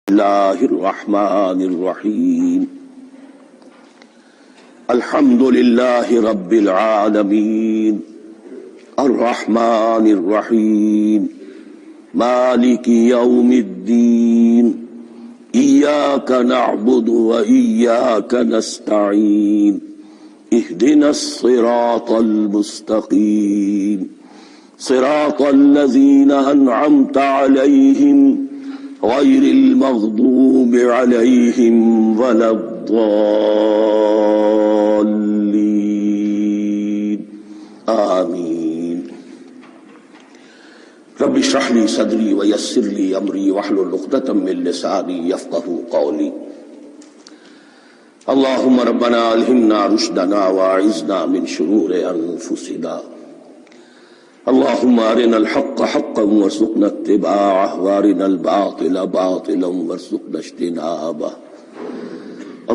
اللہ الرحمن الرحیم الحمد للہ رب العالمین الرحمن الرحیم مالک یوم الدین ایاک نعبد و ایاک نستعین اہدنا الصراط المستقیم صراط الذین انعمت علیہم غیر المغضوب علیہم ولا الضالین آمین۔ رب اشرح لی صدری ویسر لی امری واحلل عقدۃ من لسانی یفقہوا قولی۔ اللہم ربنا الہمنا رشدنا واعذنا من شرور انفسنا۔ اللهم ارنا الحق حقا وارزقنا اتباعه وارنا الباطل باطلا وارزقنا اجتنابه۔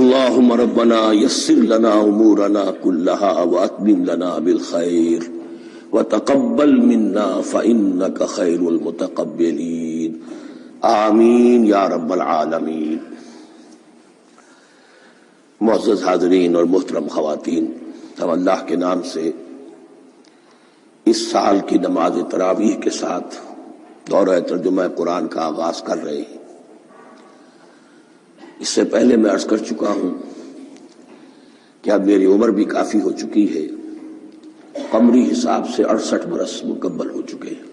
اللهم ربنا يسر لنا امورنا كلها واتمم لنا بالخير وتقبل منا فانك خير المتقبلين آمین یا رب العالمین۔ معزز حاضرین اور محترم خواتین، ہم اللہ کے نام سے اس سال کی نماز تراویح کے ساتھ دورہ ترجمہ قرآن کا آغاز کر رہے ہیں۔ اس سے پہلے میں عرض کر چکا ہوں کہ اب میری عمر بھی کافی ہو چکی ہے، قمری حساب سے 68 برس مکمل ہو چکے ہیں،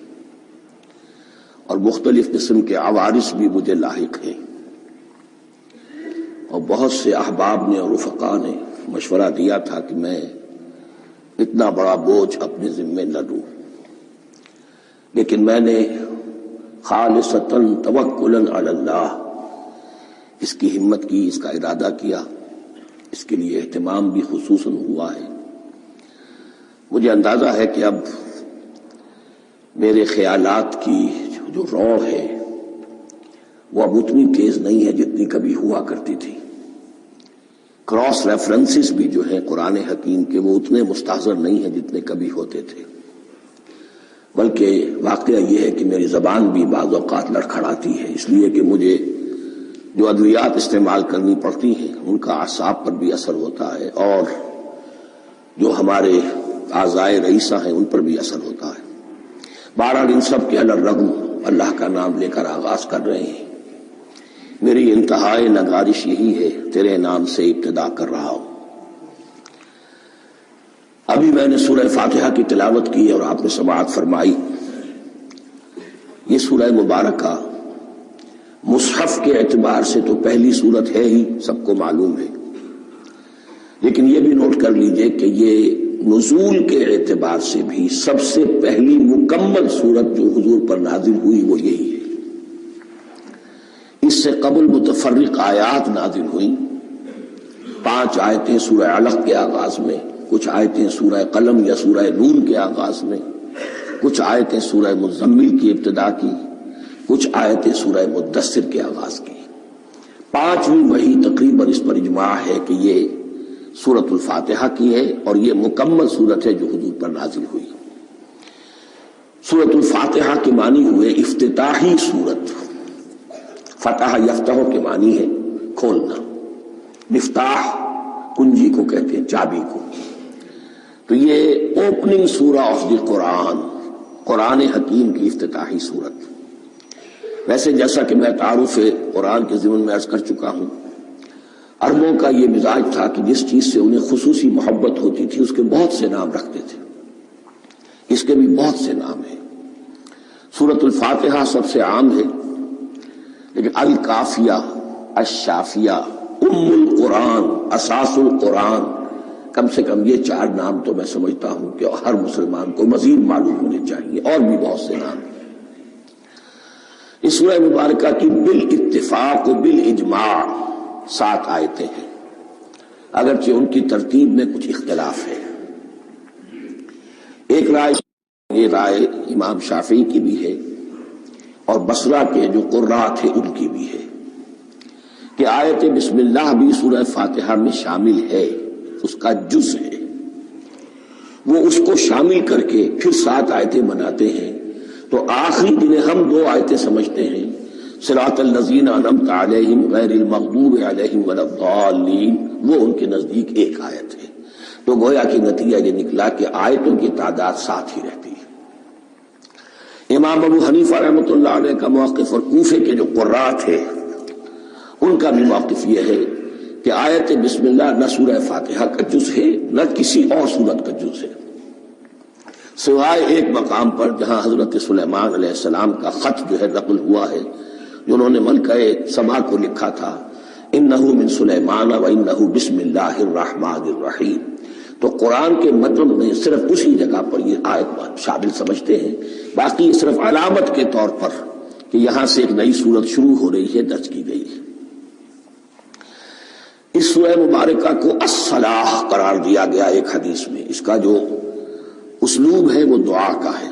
اور مختلف قسم کے عوارض بھی مجھے لاحق ہیں، اور بہت سے احباب نے اور رفقا نے مشورہ دیا تھا کہ میں اتنا بڑا بوجھ اپنے ذمے نہ لوں، لیکن میں نے خالصتاً توکلاً علی اللہ اس کی ہمت کی، اس کا ارادہ کیا، اس کے لیے اہتمام بھی خصوصاً ہوا ہے۔ مجھے اندازہ ہے کہ اب میرے خیالات کی جو رو ہے وہ اب اتنی تیز نہیں ہے جتنی کبھی ہوا کرتی تھی۔ کراس ریفرنسز بھی جو ہیں قرآن حکیم کے وہ اتنے مستحضر نہیں ہیں جتنے کبھی ہوتے تھے، بلکہ واقعہ یہ ہے کہ میری زبان بھی بعض اوقات لڑکھڑاتی ہے، اس لیے کہ مجھے جو ادویات استعمال کرنی پڑتی ہیں ان کا اعصاب پر بھی اثر ہوتا ہے، اور جو ہمارے اعضائے رئیسہ ہیں ان پر بھی اثر ہوتا ہے۔ بہرحال ان سب کے علی الرغم اللہ کا نام لے کر آغاز کر رہے ہیں۔ میری انتہائی نگارش یہی ہے، تیرے نام سے ابتدا کر رہا ہوں۔ ابھی میں نے سورہ فاتحہ کی تلاوت کی اور آپ نے سماعت فرمائی۔ یہ سورہ مبارکہ مصحف کے اعتبار سے تو پہلی سورت ہے ہی، سب کو معلوم ہے، لیکن یہ بھی نوٹ کر لیجئے کہ یہ نزول کے اعتبار سے بھی سب سے پہلی مکمل سورت جو حضور پر نازل ہوئی وہ یہی ہے۔ اس سے قبل متفرق آیات نازل ہوئیں، 5 آیتیں سورہ علق کے آغاز میں، کچھ آیتیں سورہ قلم یا سورہ نور کے آغاز میں، کچھ آیتیں سورہ مزمل کی ابتدا کی، کچھ آیتیں سورہ مدثر کے آغاز کی۔ 5ویں وحی تقریباً اس پر اجماع ہے کہ یہ سورۃ الفاتحہ کی ہے، اور یہ مکمل سورت ہے جو حضور پر نازل ہوئی۔ سورۃ الفاتحہ کے معنی ہوئے افتتاحی سورت۔ فتح یفتح کے معنی ہے کھولنا، مفتاح کنجی کو کہتے ہیں، چابی کو۔ تو یہ اوپننگ سورہ آف دی قرآن، قرآن حکیم کی افتتاحی سورت۔ ویسے جیسا کہ میں تعارف قرآن کے ضمن میں عرض کر چکا ہوں، عربوں کا یہ مزاج تھا کہ جس چیز سے انہیں خصوصی محبت ہوتی تھی اس کے بہت سے نام رکھتے تھے۔ اس کے بھی بہت سے نام ہیں۔ سورۃ الفاتحہ سب سے عام ہے، لیکن الکافیہ، الشافیہ، ام القرآن، اساس القرآن، کم سے کم یہ 4 نام تو میں سمجھتا ہوں کہ ہر مسلمان کو مزید معلوم ہونے چاہیے، اور بھی بہت سے نام ہیں۔ اس سورہ مبارکہ کی بالاتفاق و بالاجماع 7 آیتیں ہیں، اگرچہ ان کی ترتیب میں کچھ اختلاف ہے۔ ایک رائے یہ رائے امام شافعی کی بھی ہے، اور بصرہ کے جو قراء تھے ان کی بھی ہے، کہ آیت بسم اللہ بھی سورہ فاتحہ میں شامل ہے، اس کا جز ہے، وہ اس کو شامل کر کے پھر 7 آیتیں بناتے ہیں۔ تو آخری جنہیں ہم 2 آیتیں سمجھتے ہیں صراط الذین انعمت علیہم غیر المغضوب علیہم ولا الضالین، وہ ان کے نزدیک ایک آیت ہے۔ تو گویا کہ نتیجہ یہ نکلا کہ آیتوں کی تعداد 7 ہی رہتی ہے۔ امام ابو حنیفہ رحمۃ اللہ علیہ کا موقف اور کوفے کے جو قراء تھے ان کا بھی موقف یہ ہے کہ آیت بسم اللہ نہ سورہ فاتحہ کا جز ہے نہ کسی اور سورت کا جز ہے، سوائے ایک مقام پر جہاں حضرت سلیمان علیہ السلام کا خط جو ہے نقل ہوا ہے، جو انہوں نے ملکہ سبا کو لکھا تھا، انہ من سلیمان و انہ بسم اللہ الرحمن الرحیم۔ تو قرآن کے متن میں صرف اسی جگہ پر یہ آیت شامل سمجھتے ہیں، باقی یہ صرف علامت کے طور پر کہ یہاں سے ایک نئی سورت شروع ہو رہی ہے درج کی گئی ہے۔ اس سورہ مبارکہ کو الصلاح قرار دیا گیا ایک حدیث میں، اس کا جو اسلوب ہے وہ دعا کا ہے،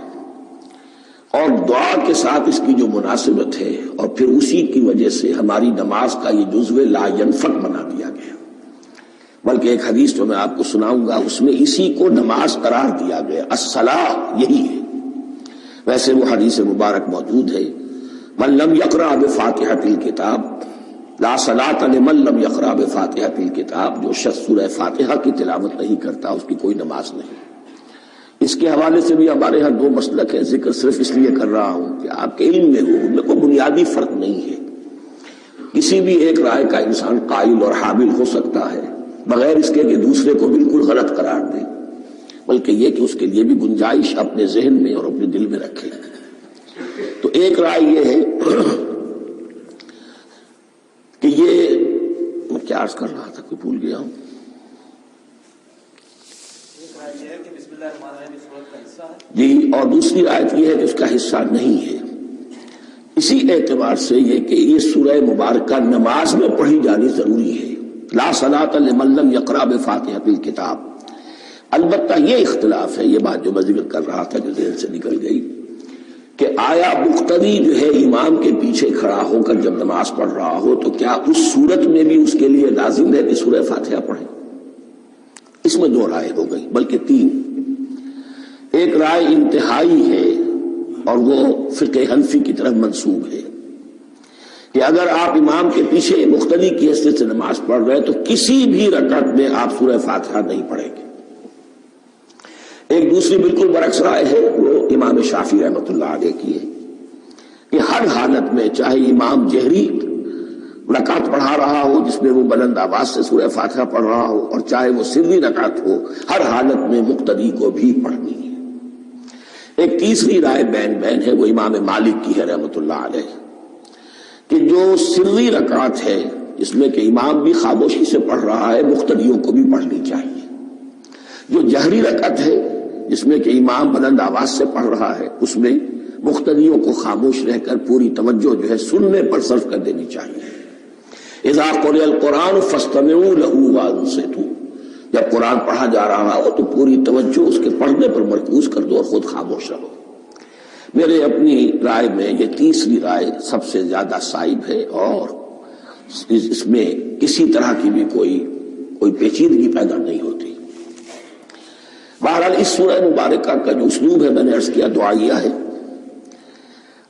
اور دعا کے ساتھ اس کی جو مناسبت ہے، اور پھر اسی کی وجہ سے ہماری نماز کا یہ جزو لا ینفک بنا دیا گیا۔ بلکہ ایک حدیث جو میں آپ کو سناؤں گا اس میں اسی کو نماز قرار دیا گیا، الصلاح یہی ہے۔ ویسے وہ حدیث مبارک موجود ہے، من لم یقرأ بفاتحۃ الکتاب لا صلاۃ لمن لم یقرأ بفاتحۃ الکتاب، جو شخص سورہ فاتحہ کی تلاوت نہیں کرتا اس کی کوئی نماز نہیں۔ اس کے حوالے سے بھی ہمارے ہاں 2 مسلک ہیں، ذکر صرف اس لیے کر رہا ہوں کہ آپ کے علم میں ہو، ان میں کوئی بنیادی فرق نہیں ہے۔ کسی بھی ایک رائے کا انسان قائل اور حامل ہو سکتا ہے بغیر اس کے کہ دوسرے کو بالکل غلط قرار دے، بلکہ یہ کہ اس کے لیے بھی گنجائش اپنے ذہن میں اور اپنے دل میں رکھے۔ تو ایک رائے یہ ہے کہ یہ میں کیا عرض کر رہا تھا، کوئی بھول گیا ہوں۔ جی، اور دوسری آیت یہ ہے کہ اس کا حصہ نہیں ہے۔ اسی اعتبار سے یہ کہ یہ سورہ مبارکہ نماز میں پڑھی جانی ضروری ہے، لا صلاۃ لمن لم یقرأ بفاتحۃ الکتاب۔ البتہ یہ اختلاف ہے، یہ بات جو میں ذکر کر رہا تھا جو ذہن سے نکل گئی، کہ آیا مقتدی جو ہے امام کے پیچھے کھڑا ہو کر جب نماز پڑھ رہا ہو تو کیا اس صورت میں بھی اس کے لیے لازم ہے کہ سورہ فاتحہ پڑھے؟ اس میں 2 رائے ہو گئی، بلکہ 3۔ ایک رائے انتہائی ہے اور وہ فقہ حنفی کی طرف منسوب ہے کہ اگر آپ امام کے پیچھے مقتدی کی حیثیت سے نماز پڑھ رہے ہیں تو کسی بھی رکعت میں آپ سورہ فاتحہ نہیں پڑھیں گے۔ ایک دوسری بالکل برعکس رائے ہے، وہ امام شافعی رحمۃ اللہ علیہ کی ہے کہ ہر حالت میں چاہے امام جہری رکعت پڑھا رہا ہو جس میں وہ بلند آواز سے سورہ فاتحہ پڑھ رہا ہو، اور چاہے وہ سری رکعت ہو، ہر حالت میں مقتدی کو بھی پڑھنی ہے۔ ایک تیسری رائے بین ہے، وہ امام مالک کی ہے رحمۃ اللہ علیہ، کہ جو سری رکعت ہے جس میں کہ امام بھی خاموشی سے پڑھ رہا ہے مقتدیوں کو بھی پڑھنی چاہیے۔ جو جہری رکعت ہے جس میں کہ امام بلند آواز سے پڑھ رہا ہے اس میں مقتدیوں کو خاموش رہ کر پوری توجہ جو ہے سننے پر صرف کر دینی چاہیے۔ اذا قرئ القرآن فاستمعوا له وانصتوا، جب قرآن پڑھا جا رہا ہو تو پوری توجہ اس کے پڑھنے پر مرکوز کر دو اور خود خاموش رہو۔ میرے اپنی رائے میں یہ تیسری رائے سب سے زیادہ صائب ہے، اور اس میں کسی طرح کی بھی کوئی پیچیدگی پیدا نہیں ہوتی۔ بہرحال اس سورہ مبارکہ کا جو اسلوب ہے میں نے عرض کیا دعائیہ ہے،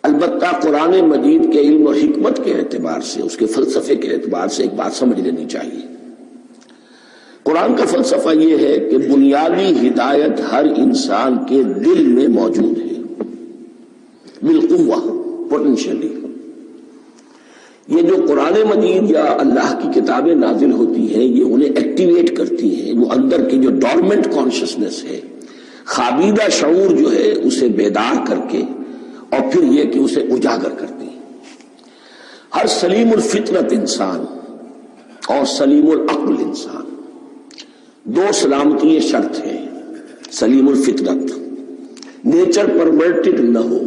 البتہ قرآن مجید کے علم اور حکمت کے اعتبار سے، اس کے فلسفے کے اعتبار سے ایک بات سمجھ لینی چاہیے۔ قرآن کا فلسفہ یہ ہے کہ بنیادی ہدایت ہر انسان کے دل میں موجود ہے، بالقوہ، پوٹینشلی۔ یہ جو قرآن مجید یا اللہ کی کتابیں نازل ہوتی ہیں یہ انہیں ایکٹیویٹ کرتی ہیں، وہ اندر کی جو ڈورمنٹ کانشسنس ہے، خابیدہ شعور جو ہے اسے بیدار کر کے، اور پھر یہ کہ اسے اجاگر کرتی ہیں۔ ہر سلیم الفطرت انسان اور سلیم العقل انسان، 2 سلامتی شرط ہے۔ سلیم الفطرت، نیچر پرورٹڈ نہ ہو،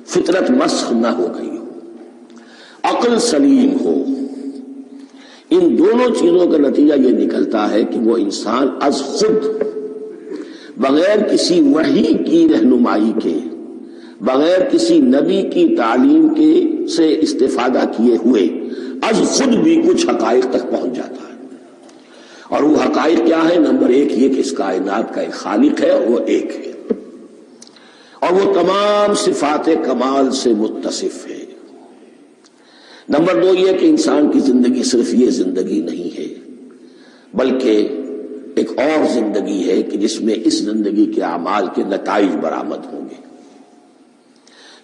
فطرت مسخ نہ ہو گئی ہو، عقل سلیم ہو۔ ان دونوں چیزوں کا نتیجہ یہ نکلتا ہے کہ وہ انسان از خود، بغیر کسی وحی کی رہنمائی کے، بغیر کسی نبی کی تعلیم کے سے استفادہ کیے ہوئے از خود بھی کچھ حقائق تک پہنچ جاتا ہے۔ اور وہ حقائق کیا ہے؟ نمبر 1 یہ کہ اس کائنات کا ایک خالق ہے اور وہ ایک ہے، اور وہ تمام صفات کمال سے متصف ہے۔ نمبر 2 یہ کہ انسان کی زندگی صرف یہ زندگی نہیں ہے، بلکہ ایک اور زندگی ہے کہ جس میں اس زندگی کے اعمال کے نتائج برآمد ہوں گے۔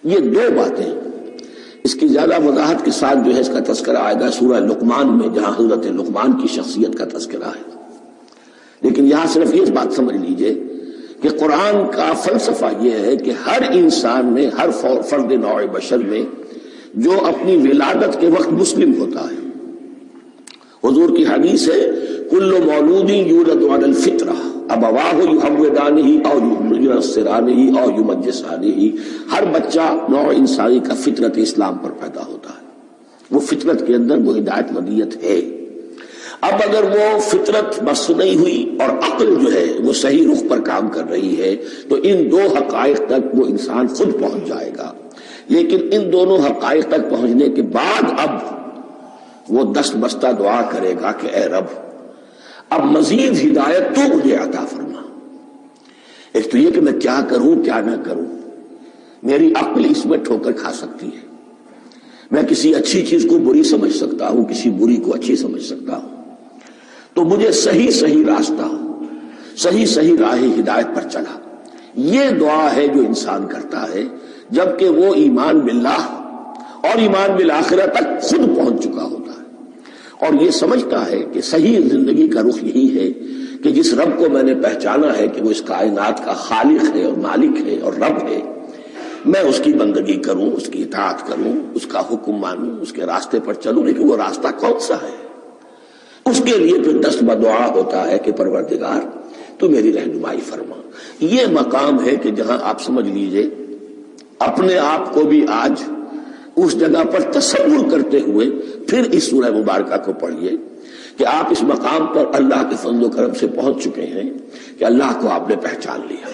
یہ 2 باتیں، اس کی زیادہ وضاحت کے ساتھ جو ہے اس کا تذکرہ آئے گا سورہ لقمان میں، جہاں حضرت لقمان کی شخصیت کا تذکرہ ہے۔ لیکن یہاں صرف یہ بات سمجھ لیجئے کہ قرآن کا فلسفہ یہ ہے کہ ہر انسان میں، ہر فرد نوع بشر میں جو اپنی ولادت کے وقت مسلم ہوتا ہے، حضور کی حدیث ہے کل مولود یولد علی الفطرہ ابواہ یحودانہ او ینصرانہ او یمجسانہ، ہر بچہ نوع انسانی کا فطرت اسلام پر پیدا ہوتا ہے، وہ فطرت کے اندر وہ ہدایت ودیت ہے۔ اب اگر وہ فطرت بس نہیں ہوئی اور عقل جو ہے وہ صحیح رخ پر کام کر رہی ہے تو ان 2 حقائق تک وہ انسان خود پہنچ جائے گا۔ لیکن ان دونوں حقائق تک پہنچنے کے بعد اب وہ دست بستہ دعا کرے گا کہ اے رب اب مزید ہدایت تو مجھے عطا فرما۔ ایک تو یہ کہ میں کیا کروں کیا نہ کروں، میری عقل اس میں ٹھوکر کھا سکتی ہے، میں کسی اچھی چیز کو بری سمجھ سکتا ہوں، کسی بری کو اچھی سمجھ سکتا ہوں، تو مجھے صحیح راستہ، صحیح راہ ہدایت پر چلا۔ یہ دعا ہے جو انسان کرتا ہے جبکہ وہ ایمان باللہ اور ایمان بالآخرہ تک خود پہنچ چکا ہوتا ہے، اور یہ سمجھتا ہے کہ صحیح زندگی کا رخ یہی ہے کہ جس رب کو میں نے پہچانا ہے کہ وہ اس کائنات کا خالق ہے اور مالک ہے اور رب ہے، میں اس کی بندگی کروں، اس کی اطاعت کروں، اس کا حکم مانوں، اس کے راستے پر چلوں۔ لیکن وہ راستہ کون سا ہے؟ اس کے لیے پھر دست بدعا ہوتا ہے کہ پروردگار تو میری رہنمائی فرما۔ یہ مقام ہے کہ جہاں آپ سمجھ لیجئے اپنے آپ کو بھی آج اس جگہ پر تصور کرتے ہوئے پھر اس سورہ مبارکہ کو پڑھیے کہ آپ اس مقام پر اللہ کے فضل و کرم سے پہنچ چکے ہیں کہ اللہ کو آپ نے پہچان لیا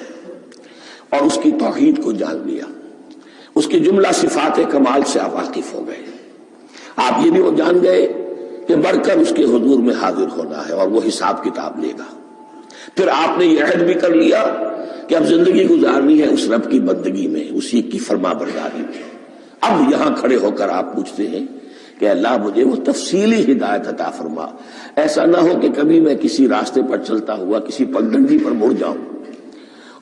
اور اس کی توحید کو جان لیا، اس کی جملہ صفات کمال سے آپ واقف ہو گئے۔ آپ یہ بھی وہ جان گئے کہ بڑھ کر اس کے حضور میں حاضر ہونا ہے اور وہ حساب کتاب لے گا۔ پھر آپ نے یہ عہد بھی کر لیا کہ اب زندگی گزارنی ہے اس رب کی بندگی میں، اسی کی فرما برداری میں۔ اب یہاں کھڑے ہو کر آپ پوچھتے ہیں کہ اللہ مجھے وہ تفصیلی ہدایت عطا فرما، ایسا نہ ہو کہ کبھی میں کسی راستے پر چلتا ہوا کسی پگڈنڈی پر مڑ جاؤں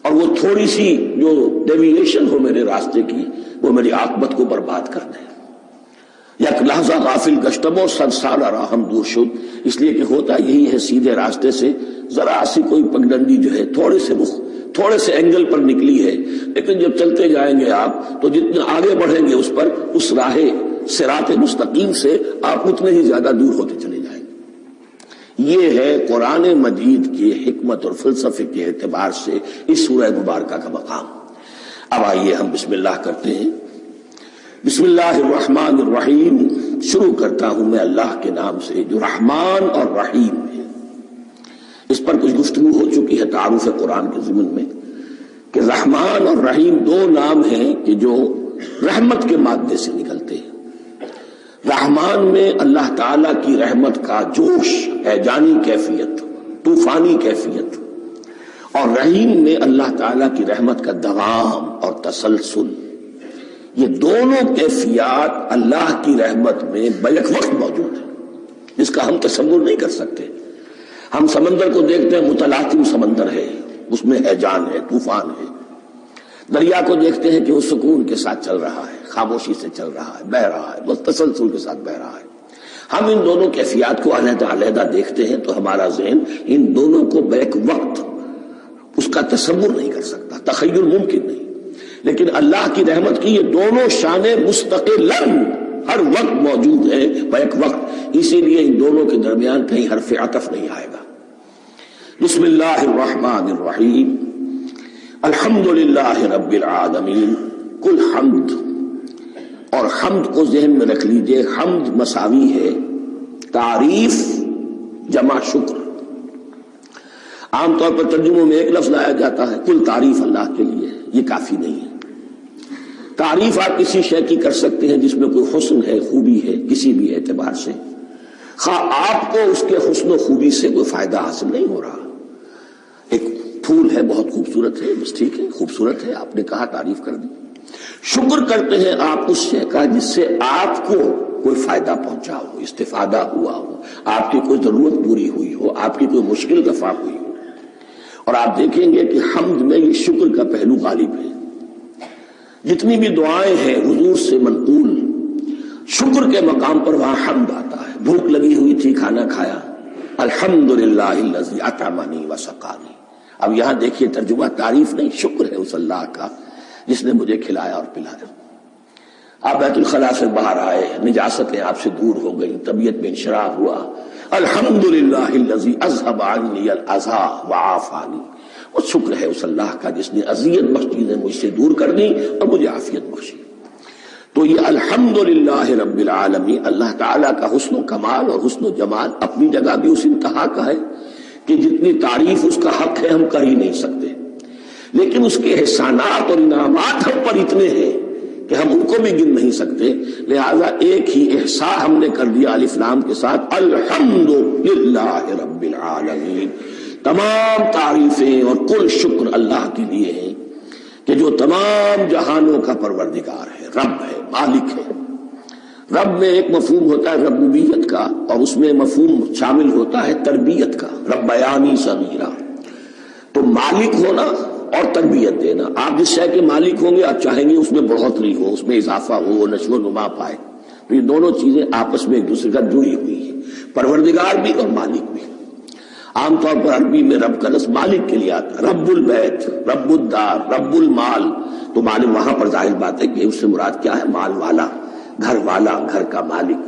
اور وہ تھوڑی سی جو ڈیویشن ہو میرے راستے کی وہ میری عاقبت کو برباد کر دے۔ یک لحظہ غافل گشتم و صد سال راہم دور شد، اس لیے کہ ہوتا یہی ہے سیدھے راستے سے ذرا سی کوئی پگڈنڈی جو ہے تھوڑے سے اینگل پر نکلی ہے، لیکن جب چلتے جائیں گے آپ تو جتنے آگے بڑھیں گے اس پر، اس راہ صراط مستقیم سے آپ اتنے ہی زیادہ دور ہوتے چلے جائیں گے۔ یہ ہے قرآن مجید کی حکمت اور فلسفے کے اعتبار سے اس سورہ مبارکہ کا مقام۔ اب آئیے ہم بسم اللہ کرتے ہیں۔ بسم اللہ الرحمن الرحیم، شروع کرتا ہوں میں اللہ کے نام سے جو رحمان اور رحیم ہے۔ اس پر کچھ گفتگو ہو چکی ہے تعارف قرآن کے ضمن میں کہ رحمان اور رحیم 2 نام ہیں کہ جو رحمت کے مادے سے نکلتے ہیں۔ رحمان میں اللہ تعالی کی رحمت کا جوش، ہیجانی کیفیت، طوفانی کیفیت، اور رحیم میں اللہ تعالی کی رحمت کا دوام اور تسلسل۔ یہ دونوں کیفیات اللہ کی رحمت میں بیک وقت موجود ہیں، جس کا ہم تصور نہیں کر سکتے۔ ہم سمندر کو دیکھتے ہیں، متلاطم سمندر ہے، اس میں ہیجان ہے، طوفان ہے۔ دریا کو دیکھتے ہیں کہ وہ سکون کے ساتھ چل رہا ہے، خاموشی سے چل رہا ہے، بہہ رہا ہے، بس تسلسل کے ساتھ بہہ رہا ہے۔ ہم ان دونوں کیفیات کو علیحدہ دیکھتے ہیں تو ہمارا ذہن ان دونوں کو بیک وقت اس کا تصور نہیں کر سکتا، تخیل ممکن نہیں۔ لیکن اللہ کی رحمت کی یہ دونوں شانیں مستقلاً ہر وقت موجود ہیں بیک وقت، اسی لیے ان دونوں کے درمیان کہیں حرف عطف نہیں آئے گا۔ بسم اللہ الرحمن الرحیم، الحمدللہ رب العالمین۔ کل حمد، اور حمد کو ذہن میں رکھ لیجئے، حمد مساوی ہے تعریف جمع شکر۔ عام طور پر ترجموں میں ایک لفظ لایا جاتا ہے، کل تعریف اللہ کے لیے، یہ کافی نہیں ہے۔ تعریف آپ کسی شے کی کر سکتے ہیں جس میں کوئی حسن ہے، خوبی ہے، کسی بھی اعتبار سے، خواہ آپ کو اس کے حسن و خوبی سے کوئی فائدہ حاصل نہیں ہو رہا۔ ایک پھول ہے، بہت خوبصورت ہے، بس ٹھیک ہے، خوبصورت ہے، آپ نے کہا، تعریف کر دی۔ شکر کرتے ہیں آپ اس شے کا جس سے آپ کو کوئی فائدہ پہنچا ہو، استفادہ ہوا ہو، آپ کی کوئی ضرورت پوری ہوئی ہو، آپ کی کوئی مشکل رفع ہوئی ہو۔ اور آپ دیکھیں گے کہ حمد میں یہ شکر کا پہلو غالب ہے۔ جتنی بھی دعائیں ہیں حضور سے منقول، شکر کے مقام پر وہاں حمد آتا ہے۔ بھوک لگی ہوئی تھی، کھانا کھایا، الحمدللہ الذی اطعمنی وسقانی۔ اب یہاں دیکھیے ترجمہ تعریف نہیں، شکر ہے اس اللہ کا جس نے مجھے کھلایا اور پلایا۔ آپ بیت الخلاء سے باہر آئے، نجاستیں آپ سے دور ہو گئی، طبیعت میں انشراح ہوا، الحمدللہ الذی اذھب عنی الاذی وعافانی۔ وہ شکر ہے اس اللہ کا جس نے اذیت بخش چیزیں مجھ سے دور کر دی اور مجھے عافیت بخشی۔ تو یہ الحمدللہ رب العالمین، اللہ تعالیٰ کا حسن و کمال اور حسن و جمال اپنی جگہ بھی اس انتہا کا ہے کہ جتنی تعریف اس کا حق ہے ہم کر ہی نہیں سکتے، لیکن اس کے احسانات اور انعامات ہم پر اتنے ہیں کہ ہم ان کو بھی گن نہیں سکتے۔ لہذا ایک ہی احساء ہم نے کر دیا الف لام کے ساتھ، الحمدللہ رب العالمین۔ تمام تعریفیں اور کل شکر اللہ کے لیے ہیں کہ جو تمام جہانوں کا پروردگار ہے، رب ہے، مالک ہے۔ رب میں ایک مفہوم ہوتا ہے ربوبیت کا، اور اس میں مفہوم شامل ہوتا ہے تربیت کا، ربیانی صغیرہ۔ تو مالک ہونا اور تربیت دینا، آپ جس شے کے مالک ہوں گے آپ چاہیں گے اس میں بڑھوتری ہو، اس میں اضافہ ہو، نشو و نما پائے۔ تو یہ دونوں چیزیں آپس میں ایک دوسرے کا جڑی ہوئی ہیں، پروردگار بھی اور مالک بھی۔ عام طور پر عربی میں رب کا لفظ مالک کے لیے آتا ہے، رب البیت، رب الدار، رب المال۔ تو مالک وہاں پر ظاہر بات ہے کہ اس سے مراد کیا ہے، مال والا، گھر والا، گھر کا مالک۔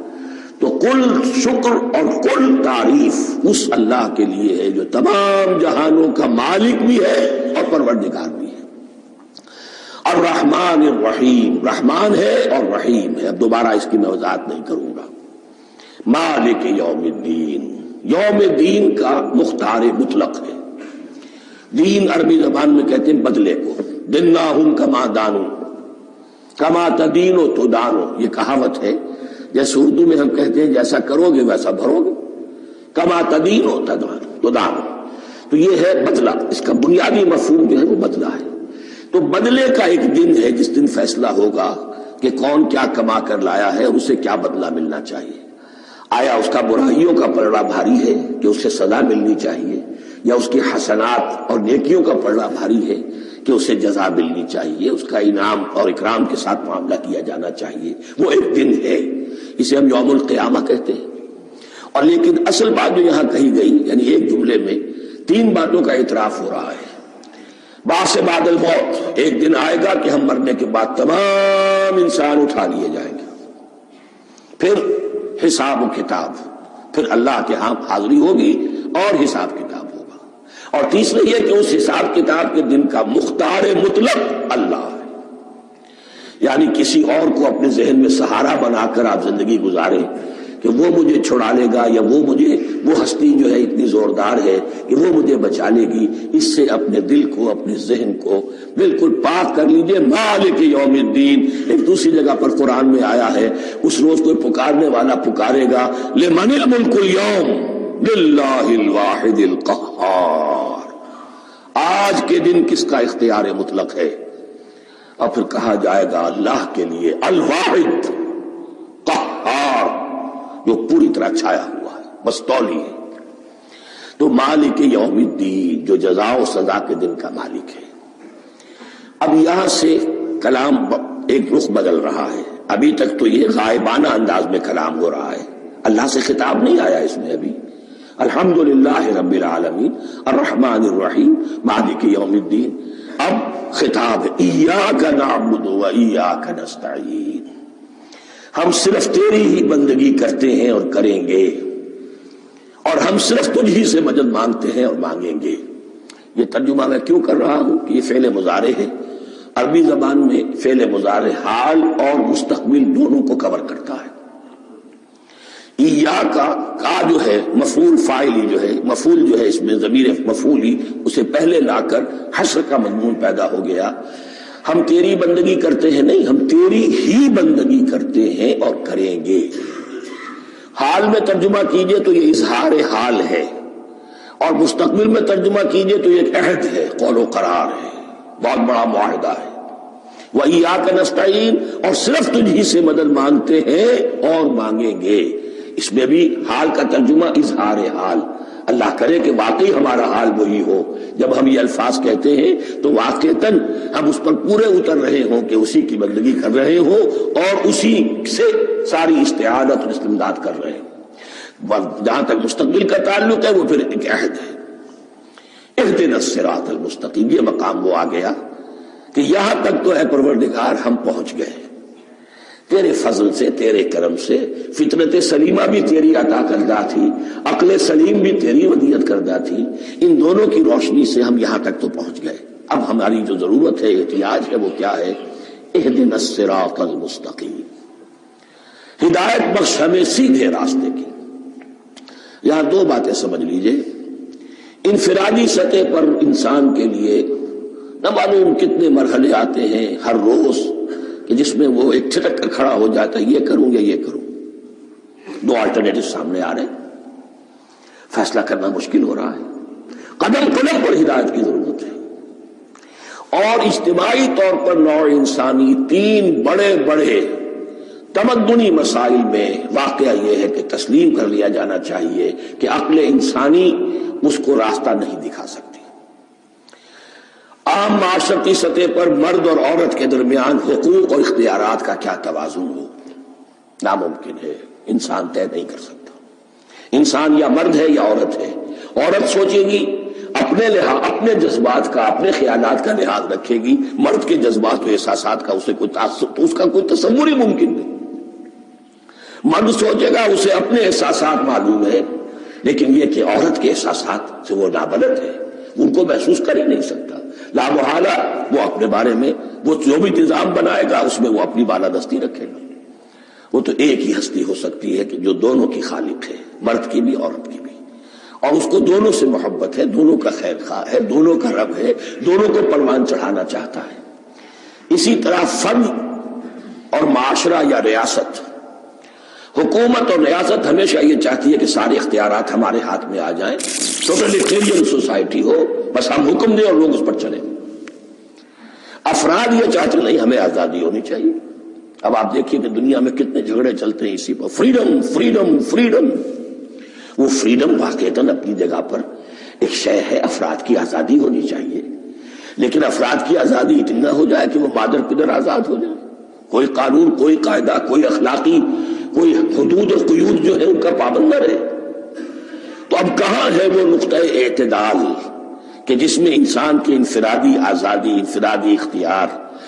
تو کل شکر اور کل تعریف اس اللہ کے لیے ہے جو تمام جہانوں کا مالک بھی ہے اور پروردگار بھی ہے۔ الرحمن الرحیم، رحمان ہے اور رحیم ہے۔ اب دوبارہ اس کی میں وضاحت نہیں کروں گا۔ مالک یوم الدین، یوم دین کا مختار مطلق ہے۔ دین عربی زبان میں کہتے ہیں بدلے کو، دناہم کما دانو، کما تدینو تو دانو۔ یہ کہاوت ہے، جیسے اردو میں ہم کہتے ہیں جیسا کرو گے ویسا بھرو گے، کما تدینو تو دانو۔ تو یہ ہے بدلہ، اس کا بنیادی مفہوم جو ہے وہ بدلہ ہے۔ تو بدلے کا ایک دن ہے جس دن فیصلہ ہوگا کہ کون کیا کما کر لایا ہے اور اسے کیا بدلہ ملنا چاہیے۔ آیا اس کا برائیوں کا پلڑا بھاری ہے کہ اسے سزا ملنی چاہیے، یا اس کی حسنات اور نیکیوں کا پلڑا بھاری ہے کہ اسے جزا ملنی چاہیے، اس کا انعام اور اکرام کے ساتھ معاملہ کیا جانا چاہیے۔ وہ ایک دن ہے، اسے ہم یوم القیامہ کہتے ہیں۔ اور لیکن اصل بات جو یہاں کہی گئی، یعنی ایک جملے میں تین باتوں کا اعتراف ہو رہا ہے۔ بعث بعد الموت، ایک دن آئے گا کہ ہم مرنے کے بعد تمام انسان اٹھا لیے جائیں گے، پھر حساب و کتاب، پھر اللہ کے ہاں حاضری ہوگی اور حساب کتاب ہوگا۔ اور تیسرا یہ کہ اس حساب کتاب کے دن کا مختار مطلق اللہ ہے، یعنی کسی اور کو اپنے ذہن میں سہارا بنا کر آپ زندگی گزاریں کہ وہ مجھے چھڑا لے گا، یا وہ ہستی جو ہے اتنی زوردار ہے کہ وہ مجھے بچا لے گی، اس سے اپنے دل کو، اپنے ذہن کو بالکل پاک کر لیجئے۔ مالک یوم الدین، ایک دوسری جگہ پر قرآن میں آیا ہے، اس روز کوئی پکارنے والا پکارے گا، لمن الملک اليوم للہ الواحد القہار، آج کے دن کس کا اختیار مطلق ہے؟ اور پھر کہا جائے گا اللہ کے لیے، الواحد قہار، جو پوری طرح چھایا ہوا ہے، مستولی ہے۔ تو مالک یوم الدین، جو جزا و سزا کے دن کا مالک ہے۔ اب یہاں سے کلام ایک رخ بدل رہا ہے۔ ابھی تک تو یہ غائبانہ انداز میں کلام ہو رہا ہے، اللہ سے خطاب نہیں آیا اس میں ابھی۔ الحمدللہ رب العالمین الرحمن الرحیم مالک یوم الدین۔ اب خطاب ہے، ایاک نعبد و ایاک نستعین، ہم صرف تیری ہی بندگی کرتے ہیں اور کریں گے، اور ہم صرف تجھ ہی سے مدد مانگتے ہیں اور مانگیں گے۔ یہ ترجمہ میں کیوں کر رہا ہوں کہ یہ فعل مضارع ہے۔ عربی زبان میں فعل مضارع حال اور مستقبل دونوں کو کور کرتا ہے۔ ایاکا کا جو ہے مفعول فاعلی جو ہے، مفعول جو ہے اس میں ضمیر مفعولی اسے پہلے لا کر حشر کا مضمون پیدا ہو گیا۔ ہم تیری بندگی کرتے ہیں نہیں، ہم تیری ہی بندگی کرتے ہیں اور کریں گے۔ حال میں ترجمہ کیجئے تو یہ اظہار حال ہے، اور مستقبل میں ترجمہ کیجئے تو یہ ایک عہد ہے، قول و قرار ہے، بہت بڑا معاہدہ ہے۔ وَإِيَّاكَ نَسْتَعِينُ، اور صرف تجھ ہی سے مدد مانگتے ہیں اور مانگیں گے۔ اس میں بھی حال کا ترجمہ اظہار حال، اللہ کرے کہ واقعی ہمارا حال وہی ہو، جب ہم یہ الفاظ کہتے ہیں تو واقعتاً ہم اس پر پورے اتر رہے ہوں کہ اسی کی بندگی کر رہے ہوں اور اسی سے ساری استعانت اور استمداد کر رہے ہیں۔ جہاں تک مستقبل کا تعلق ہے وہ پھر ایک عہد ہے، اہدنا الصراط المستقیم، یہ مقام وہ آ گیا کہ یہاں تک تو اے پروردگار ہم پہنچ گئے تیرے فضل سے، تیرے کرم سے۔ فطرت سلیمہ بھی تیری عطا کردہ تھی، عقل سلیم بھی تیری ودیعت کردہ تھی، ان دونوں کی روشنی سے ہم یہاں تک تو پہنچ گئے۔ اب ہماری جو ضرورت ہے، احتیاج ہے، وہ کیا ہے؟ اہدنا الصراط المستقیم، ہدایت بخش ہمیں سیدھے راستے کی۔ یہاں دو باتیں سمجھ لیجئے، انفرادی سطح پر انسان کے لیے نہ معلوم کتنے مرحلے آتے ہیں ہر روز کہ جس میں وہ ایک چھٹک کر کھڑا ہو جاتا ہے، یہ کروں یا یہ کروں، دو آلٹرنیٹو سامنے آ رہے ہیں، فیصلہ کرنا مشکل ہو رہا ہے، قدم قدم پر ہدایت کی ضرورت ہے۔ اور اجتماعی طور پر نوع انسانی تین بڑے بڑے تمدنی مسائل میں واقعہ یہ ہے کہ تسلیم کر لیا جانا چاہیے کہ عقل انسانی اس کو راستہ نہیں دکھا سکتی۔ عام معاشرتی سطح پر مرد اور عورت کے درمیان حقوق اور اختیارات کا کیا توازن ہو، ناممکن ہے، انسان طے نہیں کر سکتا۔ انسان یا مرد ہے یا عورت ہے، عورت سوچے گی اپنے لحاظ، اپنے جذبات کا، اپنے خیالات کا لحاظ رکھے گی، مرد کے جذبات و احساسات کا اسے کوئی تو اس کا کوئی تصور ہی ممکن نہیں۔ مرد سوچے گا اسے اپنے احساسات معلوم ہے، لیکن یہ کہ عورت کے احساسات سے وہ نابلد ہے، ان کو محسوس کر ہی نہیں سکتا، لا محالہ وہ اپنے بارے میں وہ جو بھی نظام بنائے گا اس میں وہ اپنی بالادستی رکھے گا۔ وہ تو ایک ہی ہستی ہو سکتی ہے کہ جو دونوں کی خالق ہے، مرد کی بھی عورت کی بھی، اور اس کو دونوں سے محبت ہے، دونوں کا خیر خواہ ہے، دونوں کا رب ہے، دونوں کو پروان چڑھانا چاہتا ہے۔ اسی طرح فرد اور معاشرہ یا ریاست، حکومت اور ریاست ہمیشہ یہ چاہتی ہے کہ سارے اختیارات ہمارے ہاتھ میں آ جائیں، ٹوٹلیٹیرین سوسائٹی ہو، بس ہم حکم دیں اور لوگ اس پر چلیں۔ افراد یہ چاہتے نہیں، ہمیں آزادی ہونی چاہیے۔ اب آپ دیکھیے کہ دنیا میں کتنے جھگڑے چلتے ہیں اسی پر، فریڈم فریڈم فریڈم۔ وہ فریڈم واقعتاً اپنی جگہ پر ایک شے ہے، افراد کی آزادی ہونی چاہیے، لیکن افراد کی آزادی اتنی نہ ہو جائے کہ وہ مادر پدر آزاد ہو جائے، کوئی قانون، کوئی قاعدہ، کوئی اخلاقی کوئی حدود اور قیود جو ہے ان کا پابند نہ رہے۔ تو اب کہاں ہے وہ نقطہ اعتدال کہ جس میں انسان کی انفرادی آزادی، انفرادی اختیار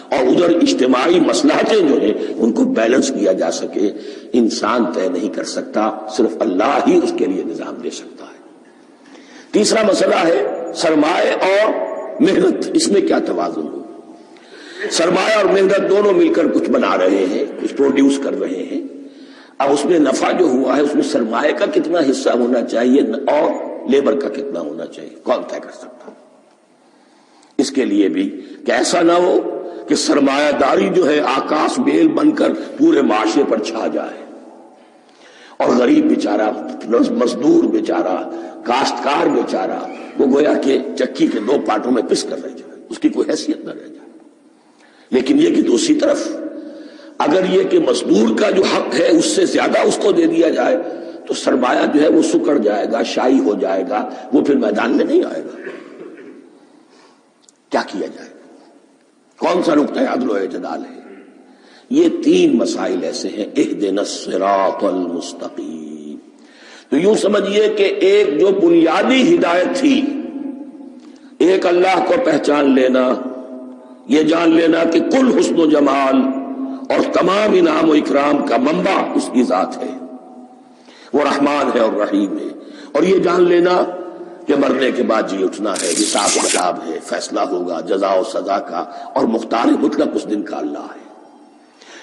اور ادھر اجتماعی مصلحتیں جو ہیں ان کو بیلنس کیا جا سکے؟ انسان طے نہیں کر سکتا، صرف اللہ ہی اس کے لیے نظام دے سکتا ہے۔ تیسرا مسئلہ ہے سرمایہ اور محنت، اس میں کیا توازن ہو؟ سرمایہ اور محنت دونوں مل کر کچھ بنا رہے ہیں، کچھ پروڈیوس کر رہے ہیں، اب اس میں نفع جو ہوا ہے اس میں سرمایہ کا کتنا حصہ ہونا چاہیے اور لیبر کا کتنا ہونا چاہیے، کون طے کر سکتا؟ اس کے لیے بھی کہ ایسا نہ ہو کہ سرمایہ داری جو ہے آکاش بیل بن کر پورے معاشرے پر چھا جائے اور غریب بیچارہ، مزدور بیچارہ، کاشتکار بیچارہ وہ گویا کہ چکی کے دو پارٹوں میں پس کر رہ جائے، اس کی کوئی حیثیت نہ رہ جائے۔ لیکن یہ کہ دوسری طرف اگر یہ کہ مزدور کا جو حق ہے اس سے زیادہ اس کو دے دیا جائے تو سرمایہ جو ہے وہ سکڑ جائے گا، شائی ہو جائے گا، وہ پھر میدان میں نہیں آئے گا۔ کیا کیا جائے؟ کون سا نقطہ عدل و اعتدال ہے؟ یہ تین مسائل ایسے ہیں، اہدنا الصراط المستقیم۔ تو یوں سمجھیے کہ ایک جو بنیادی ہدایت تھی، ایک اللہ کو پہچان لینا، یہ جان لینا کہ کل حسن و جمال اور تمام انعام و اکرام کا منبع اس کی ذات ہے، وہ رحمان ہے اور رحیم ہے، اور یہ جان لینا کہ مرنے کے بعد جی اٹھنا ہے، حساب کتاب ہے، فیصلہ ہوگا جزا و سزا کا، اور مختار مطلق اس دن کا اللہ ہے۔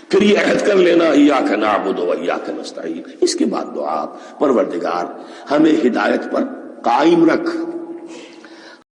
پھر یہ عہد کر لینا ایاک نعبد و ایاک نستعین۔ اس کے بعد دعا، پروردگار ہمیں ہدایت پر قائم رکھ،